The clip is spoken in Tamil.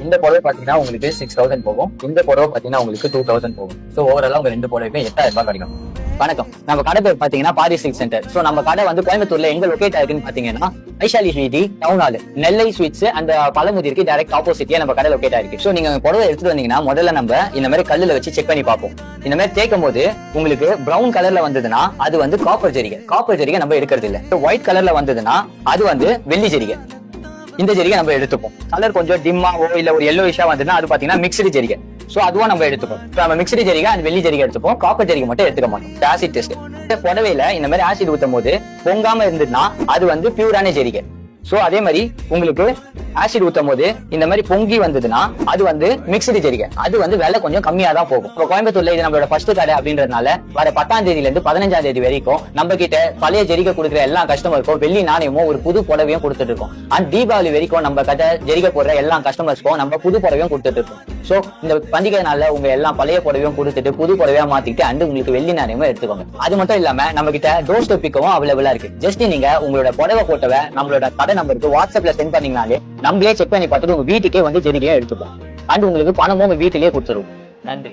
இந்த புடவை பாத்தீங்கன்னா உங்களுக்கு 6000 போகும். இந்த புடவை பாத்தீங்கன்னா உங்களுக்கு 2000 போகும். ஸோ ஓவராலா உங்க 2 புடவைக்கும் 8000 ரூபாய் கிடைக்கும். வணக்கம். நம்ம கடை பேர் பாத்தீங்கன்னா பாரிஸ் சில்க் சென்டர். சோ நம்ம கடை வந்து கோயம்புத்தூர்ல எங்க லொகேட் ஆயிருக்குன்னு பாத்தீங்கன்னா வைஷாலி வீதி டவுன் ஹால் நெல்லை ஸ்வீட்ஸ் அந்த பழமுதிருக்கு டைரக்ட் ஆப்போசிட்லயே நம்ம கடை லொகேட் ஆயிருக்கு. சோ நீங்க புடவை எடுத்துட்டு வந்தீங்கன்னா முதல்ல நம்ம இந்த மாதிரி கல்லுல வச்சு செக் பண்ணி பார்ப்போம். இந்த மாதிரி தேய்க்கும் போது உங்களுக்கு பிரவுன் கலர்ல வந்ததுன்னா அது வந்து காப்பர் ஜரிகை. காப்பர் ஜரிகை நம்ம எடுக்கிறது இல்ல. ஒயிட் கலர்ல வந்ததுன்னா அது வந்து வெள்ளி ஜரிகை. இந்த ஜரிகை நம்ம எடுத்துப்போம். கலர் கொஞ்சம் டிம்மாவோ இல்ல ஒரு எல்லோயிஷா வந்ததுன்னா அது பாத்தீங்கன்னா மிக்ஸ்டு ஜரிகை. சோ அதுவும் நம்ம எடுத்துப்போம். நம்ம மிக்ஸ்டு ஜரிகை அந்த வெள்ளி ஜரிகை எடுத்துப்போம். காப்பர் ஜரிகை மட்டும் எடுத்துக்க மாட்டோம். ஆசிட் டெஸ்ட் புடவையில இந்த மாதிரி ஆசிட் ஊத்தும் போது பொங்காம இருந்ததுன்னா அது வந்து பியூரான ஜரிகை. சோ அதே மாதிரி உங்களுக்கு ஆசிட் ஊத்தும் போது இந்த மாதிரி பொங்கி வந்ததுன்னா அது வந்து மிக்ஸ்டு ஜரிகை. அது வந்து விலை கொஞ்சம் கம்மியா தான் போகும். இப்போ கோயம்புத்தூர்ல இது நம்மளோட ஃபர்ஸ்ட் கடை அப்படின்றதுனால வர 10ஆம் தேதியில இருந்து 15ஆம் தேதி வரைக்கும் நம்ம கிட்ட பழைய ஜரிகை கொடுக்குற எல்லா கஸ்டமருக்கும் வெள்ளி நாணயமும் ஒரு புது புடவையும் கொடுத்துட்டு இருக்கோம். அண்ட் தீபாவளி வரைக்கும் நம்ம கடை ஜரிகை போடுற எல்லா கஸ்டமர்ஸ்க்கும் நம்ம புது புடவையும் கொடுத்துட்டு இருக்கோம். சோ இந்த பண்டிகை நாள்ல உங்க எல்லாம் பழைய புடவையும் கொடுத்துட்டு புது புடவையா மாத்திட்டு அண்ட் உங்களுக்கு வெள்ளி நாணயமும் எடுத்துக்கோங்க. அது மட்டும் இல்லாம நம்ம கிட்ட டோர் ஸ்டெப் பிக்கவும் அவைலபிளா இருக்கு. ஜஸ்ட் நீங்க உங்களோட புடவை போட்டவை நம்மளோட கடை நம்பருக்கு வாட்ஸ்அப்ல சென்ட் பண்ணீங்கனாலே நம்மளே செக் பண்ணி பார்த்துட்டு உங்க வீட்டுக்கே வந்து ஜரிகையா எடுத்துப்போம். அண்ட் உங்களுக்கு பணமும் உங்க வீட்டிலேயே கொடுத்துருவோம். நன்றி.